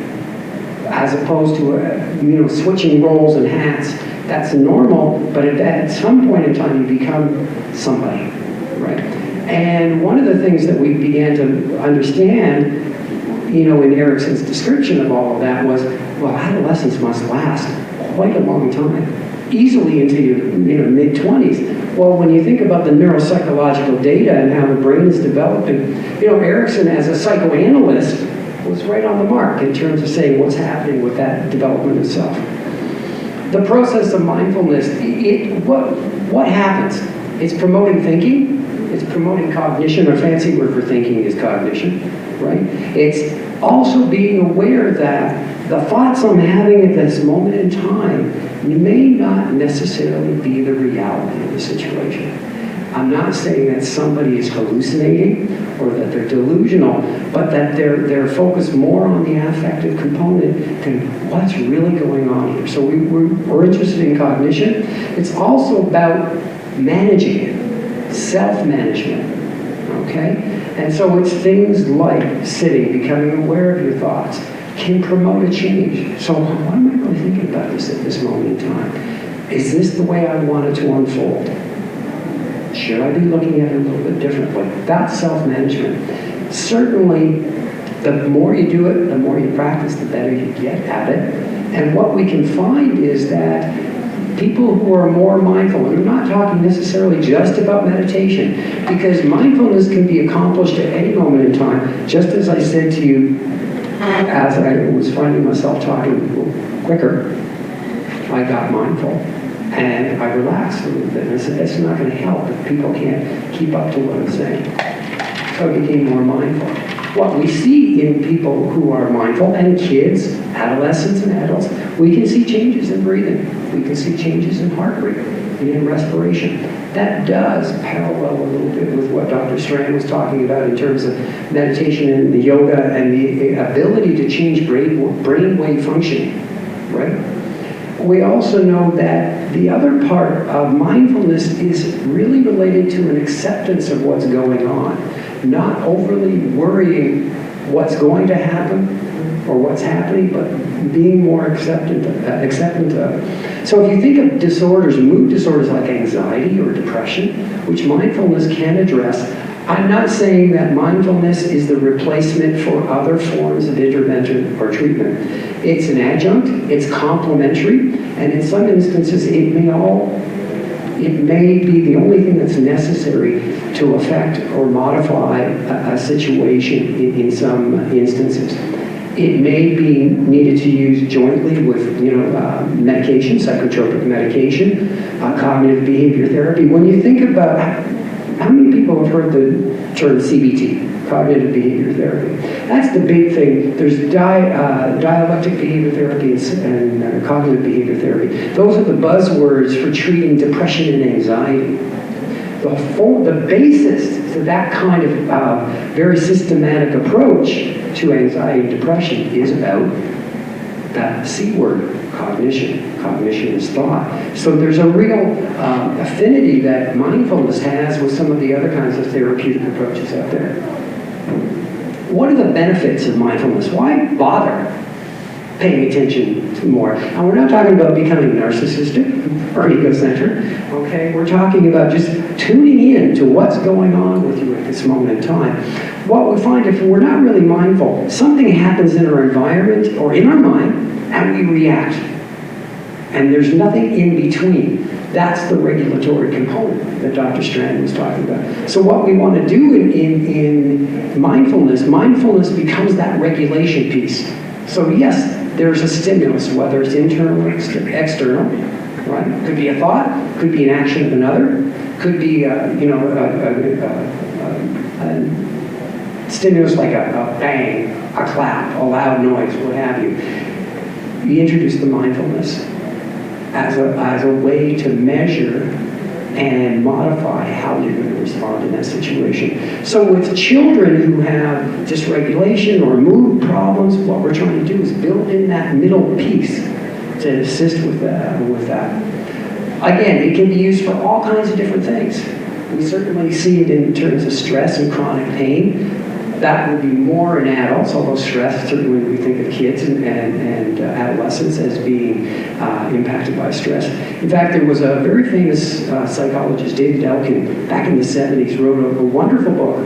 as opposed to switching roles and hats. That's normal, but at some point in time, you become somebody, right? And one of the things that we began to understand, in Erikson's description of all of that was, well, adolescence must last quite a long time, easily into your mid-20s. Well, when you think about the neuropsychological data and how the brain is developing, Erikson as a psychoanalyst was right on the mark in terms of saying what's happening with that development itself. The process of mindfulness, what happens? It's promoting thinking, it's promoting cognition. A fancy word for thinking is cognition, right? It's also being aware that the thoughts I'm having at this moment in time may not necessarily be the reality of the situation. I'm not saying that somebody is hallucinating or that they're delusional, but that they're focused more on the affective component than what's really going on here. So we're interested in cognition. It's also about managing it, self-management, okay? And so it's things like sitting, becoming aware of your thoughts, can promote a change. So what am I really thinking about this at this moment in time? Is this the way I want it to unfold? Should I be looking at it a little bit differently? That's self-management. Certainly, the more you do it, the more you practice, the better you get at it. And what we can find is that people who are more mindful, and I'm not talking necessarily just about meditation, because mindfulness can be accomplished at any moment in time, just as I said to you, as I was finding myself talking quicker, I got mindful. And I relaxed a little bit. And I said, that's not going to help if people can't keep up to what I'm saying. So I became more mindful. What we see in people who are mindful, and kids, adolescents and adults, we can see changes in breathing. We can see changes in heart rate, in respiration. That does parallel a little bit with what Dr. Strang was talking about in terms of meditation and the yoga and the ability to change brainwave functioning, right? We also know that the other part of mindfulness is really related to an acceptance of what's going on, not overly worrying what's going to happen or what's happening, but being more acceptant of it. So if you think of disorders, mood disorders like anxiety or depression, which mindfulness can address, I'm not saying that mindfulness is the replacement for other forms of intervention or treatment. It's an adjunct, it's complementary, and in some instances it may be the only thing that's necessary to affect or modify a situation in some instances. It may be needed to use jointly with medication, psychotropic medication, cognitive behavior therapy. When you think about how many people have heard the term CBT, cognitive behavior therapy? That's the big thing. There's dialectic behavior therapy and cognitive behavior therapy. Those are the buzzwords for treating depression and anxiety. The basis to that kind of very systematic approach to anxiety and depression is about that C word, cognition. Cognition is thought. So there's a real affinity that mindfulness has with some of the other kinds of therapeutic approaches out there. What are the benefits of mindfulness? Why bother? paying attention to more. And we're not talking about becoming narcissistic or egocentric, okay? We're talking about just tuning in to what's going on with you at this moment in time. What we find if we're not really mindful, something happens in our environment or in our mind, and we react. And there's nothing in between. That's the regulatory component that Dr. Strang was talking about. So what we want to do in mindfulness becomes that regulation piece. So yes, there's a stimulus, whether it's internal or external, right? Could be a thought, could be an action of another, could be a stimulus like a bang, a clap, a loud noise, what have you. We introduce the mindfulness as a way to measure and modify how you're going to respond in that situation. So with children who have dysregulation or mood problems, what we're trying to do is build in that middle piece to assist with that. Again, it can be used for all kinds of different things. We certainly see it in terms of stress and chronic pain. That would be more in adults, although stress, certainly when we think of kids and adolescents as being impacted by stress. In fact, there was a very famous psychologist, David Elkin, back in the 70s, wrote a wonderful book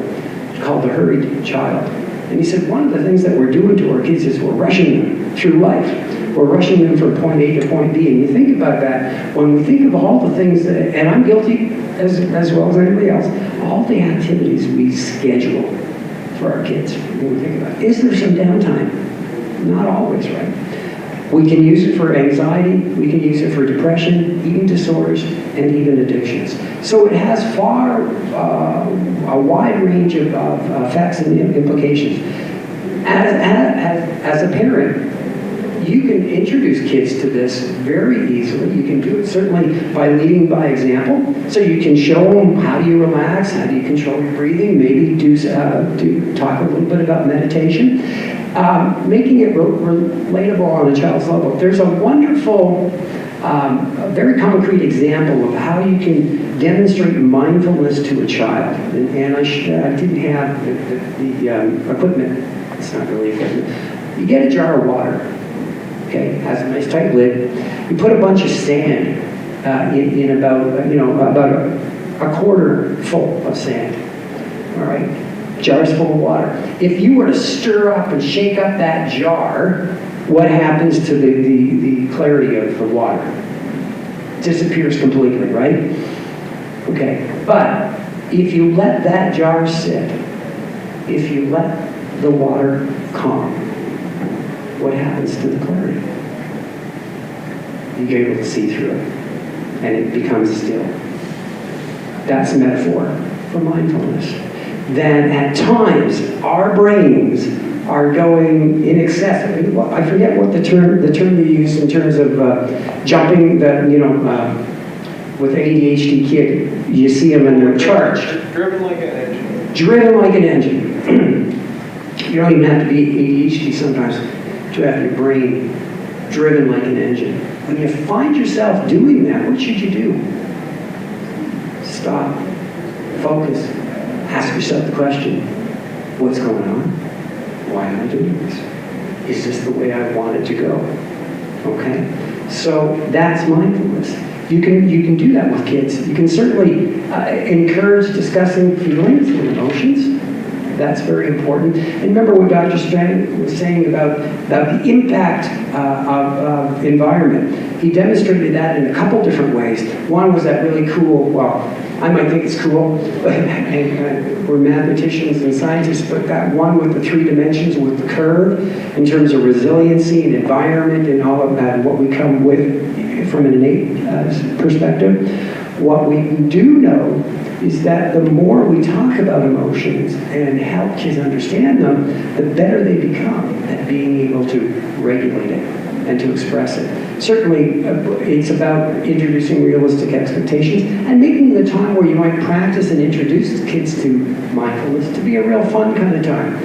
called The Hurried Child. And he said, one of the things that we're doing to our kids is we're rushing them through life. We're rushing them from point A to point B. And you think about that, when we think of all the things that, and I'm guilty as well as anybody else, all the activities we schedule for our kids, when we think about it. Is there some downtime? Not always, right? We can use it for anxiety, we can use it for depression, eating disorders, and even addictions. So it has a wide range of effects and implications. As a parent, you can introduce kids to this very easily. You can do it certainly by leading by example. So you can show them how do you relax, how do you control your breathing, maybe talk a little bit about meditation. Making it relatable on a child's level. There's a wonderful, very concrete example of how you can demonstrate mindfulness to a child. And I didn't have the equipment. It's not really equipment. You get a jar of water. Okay, has a nice tight lid. You put a bunch of sand in about a quarter full of sand. All right, jar's full of water. If you were to stir up and shake up that jar, what happens to the clarity of the water? Disappears completely, right? Okay, but if you let that jar sit, if you let the water calm, what happens to the clarity? You get able to see through it, and it becomes still. That's a metaphor for mindfulness. That at times our brains are going in excess. I forget what the term they use in terms of jumping. With an ADHD kid, you see them and they're charged. Driven like an engine. Driven like an engine. You don't even have to be ADHD sometimes to have your brain driven like an engine. When you find yourself doing that, what should you do? Stop, focus, ask yourself the question, what's going on? Why am I doing this? Is this the way I want it to go? Okay? So that's mindfulness. You can do that with kids. You can certainly encourage discussing feelings and emotions. That's very important. And remember what Dr. Strang was saying about the impact of environment. He demonstrated that in a couple different ways. One was that really cool, well, I might think it's cool, and we're mathematicians and scientists, but that one with the 3 dimensions, with the curve, in terms of resiliency and environment and all of that, and what we come with from an innate perspective. What we do know is that the more we talk about emotions and help kids understand them, the better they become at being able to regulate it and to express it. Certainly, it's about introducing realistic expectations and making the time where you might practice and introduce kids to mindfulness to be a real fun kind of time.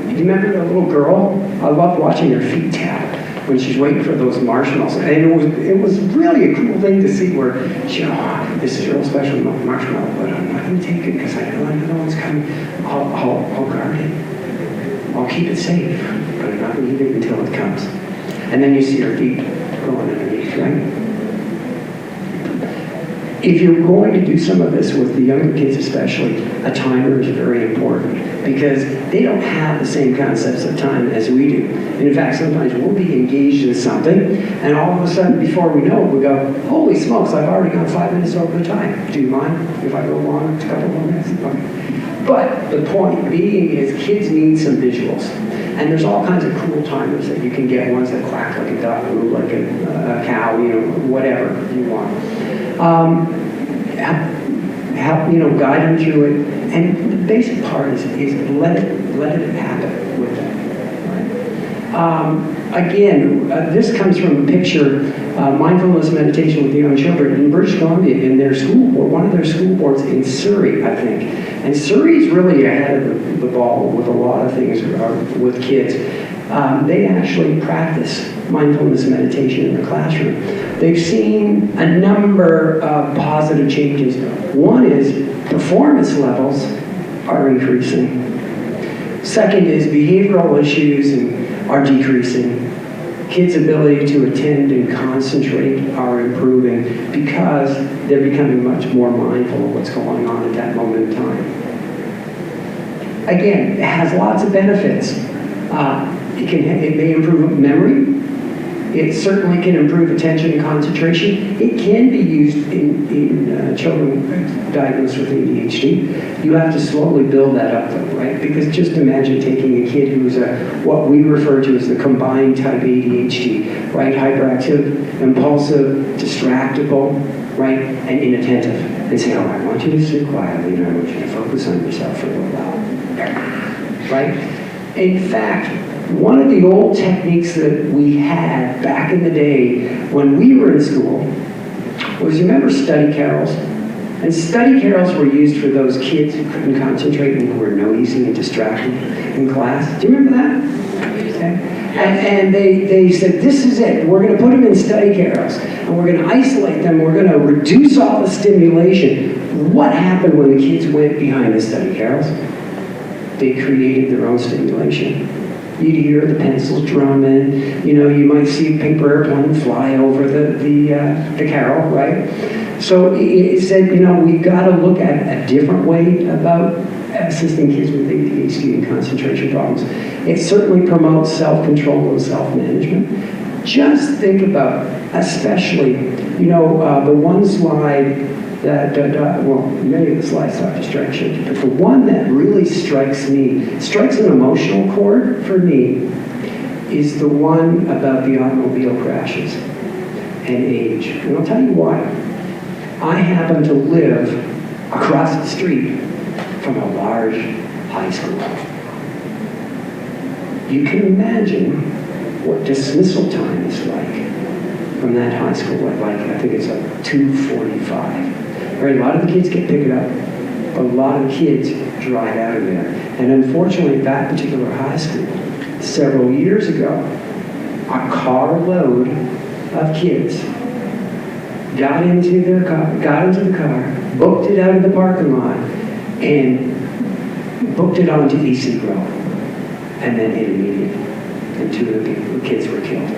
You remember the little girl? I loved watching her feet tap when she's waiting for those marshmallows. And it was really a cool thing to see where she, this is real special marshmallow, but I'm not going to take it because I know it's coming. I'll guard it. I'll I'll keep it safe, but I'm not going to eat it until it comes. And then you see our feet going underneath, right? If you're going to do some of this with the younger kids especially, a timer is very important because they don't have the same concepts of time as we do. And in fact, sometimes we'll be engaged in something, and all of a sudden, before we know it, we go, holy smokes, I've already gone 5 minutes over the time. Do you mind if I go on a couple more minutes? Okay. But the point being is kids need some visuals. And there's all kinds of cool timers that you can get, ones that quack like a duck, or like a cow, whatever you want. Help, guide them through it. And the basic part is let it happen with them. Right? Again, this comes from a picture, mindfulness meditation with young children in British Columbia in their school board, one of their school boards in Surrey, I think. And Surrey's really ahead of the ball with a lot of things with kids. They actually practice mindfulness meditation in the classroom. They've seen a number of positive changes. One is performance levels are increasing. Second is behavioral issues are decreasing. Kids' ability to attend and concentrate are improving because they're becoming much more mindful of what's going on at that moment in time. Again, it has lots of benefits. It may improve memory. It certainly can improve attention and concentration. It can be used in children diagnosed with ADHD. You have to slowly build that up, though, right? Because just imagine taking a kid who's what we refer to as the combined type ADHD, right? Hyperactive, impulsive, distractible, right? And inattentive. And say, I want you to sit quietly, and I want you to focus on yourself for a little while. Right? In fact, one of the old techniques that we had back in the day when we were in school was, you remember study carols? And study carols were used for those kids who couldn't concentrate and who were noisy and distracted in class. Do you remember that? Okay. And they said, this is it. We're going to put them in study carols, and we're going to isolate them. We're going to reduce all the stimulation. What happened when the kids went behind the study carols? They created their own stimulation. You'd hear the pencils drumming. You might see a paper airplane fly over the carol, right? So it said, we've got to look at a different way about assisting kids with ADHD and concentration problems. It certainly promotes self-control and self-management. Just think about, especially, the one slide that, many of the slides Dr. Strang showed you, but the one that really strikes an emotional chord for me, is the one about the automobile crashes and age. And I'll tell you why. I happen to live across the street from a large high school. You can imagine what dismissal time is like from that high school. I think it's 2:45. Right, a lot of the kids get picked up, but a lot of kids drive out of there. And unfortunately, that particular high school, several years ago, a carload of kids got into the car, booked it out of the parking lot, and booked it onto EC Road, and then hit immediately. And 2 of the kids were killed.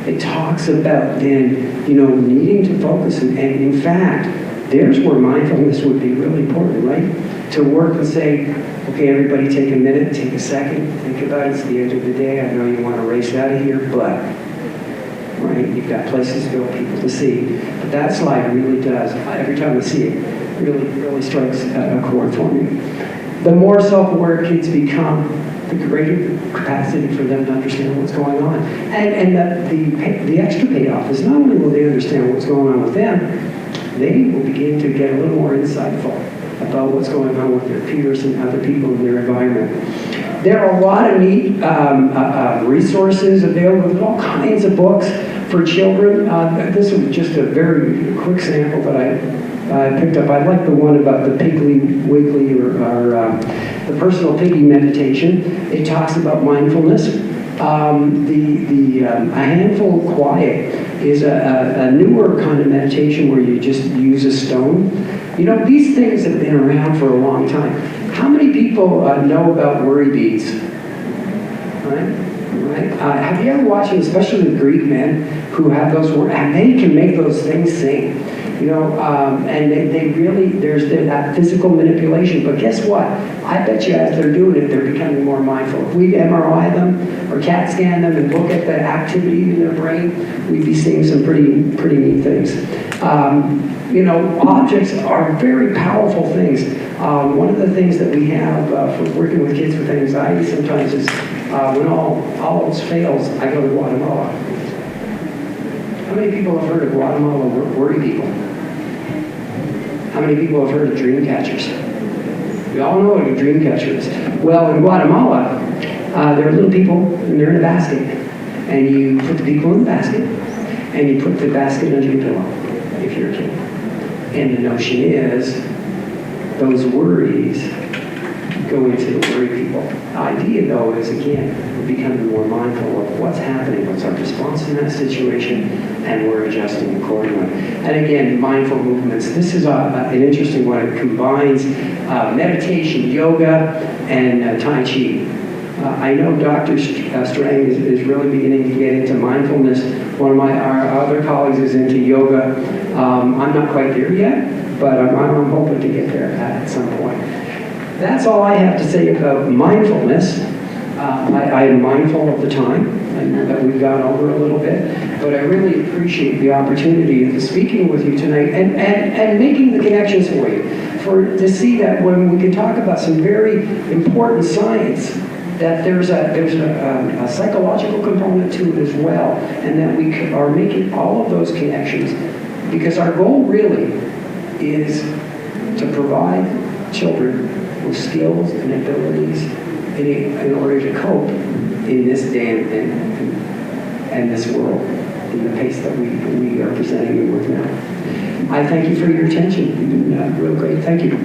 It talks about then, needing to focus, and in fact, there's where mindfulness would be really important, right? To work and say, okay, everybody take a minute, take a second, think about it. It's the end of the day. I know you want to race out of here, but, right, you've got places to go, people to see. But that slide really does, every time I see it, really strikes a chord for me. The more self-aware kids become, the greater the capacity for them to understand what's going on. And the extra payoff is not only will they understand what's going on with them, they will begin to get a little more insightful about what's going on with their peers and other people in their environment. There are a lot of neat resources available. There's all kinds of books for children. This was just a very quick sample that I picked up. I like the one about the Piggly Wiggly or the personal piggy meditation. It talks about mindfulness. A handful of quiet is a newer kind of meditation where you just use a stone. These things have been around for a long time. How many people know about worry beads? right? Have you ever watched, especially the Greek men who have those words, and they can make those things sing, you know, and they really, there's that physical manipulation. But guess what? I bet you as they're doing it, they're becoming more mindful. If we MRI them or CAT scan them and look at the activity in their brain, we'd be seeing some pretty neat things. You know, objects are very powerful things. One of the things that we have for working with kids with anxiety sometimes is when all else fails, I go to Guatemala. How many people have heard of Guatemala worry people? How many people have heard of dream catchers? We all know what a dream catcher is. Well, in Guatemala, there are little people and they're in a basket. And you put the people in the basket and you put the basket under your pillow if you're a kid. And the notion is those worries go into the worry people. The idea, though, is, again, we're becoming more mindful of what's happening, what's our response in that situation, and we're adjusting accordingly. And again, mindful movements. This is an interesting one. It combines meditation, yoga, and Tai Chi. I know Dr. Strang is really beginning to get into mindfulness. One of our other colleagues is into yoga. I'm not quite there yet, but I'm hoping to get there at some point. That's all I have to say about mindfulness. I am mindful of the time. I know that we've gone over a little bit, but I really appreciate the opportunity of speaking with you tonight and making the connections for you, to see that when we can talk about some very important science, that there's a psychological component to it as well, and that we are making all of those connections, because our goal really is to provide children with skills and abilities in order to cope in this day and this world, in the pace that we are presenting you with now. I thank you for your attention. You've been real great. Thank you.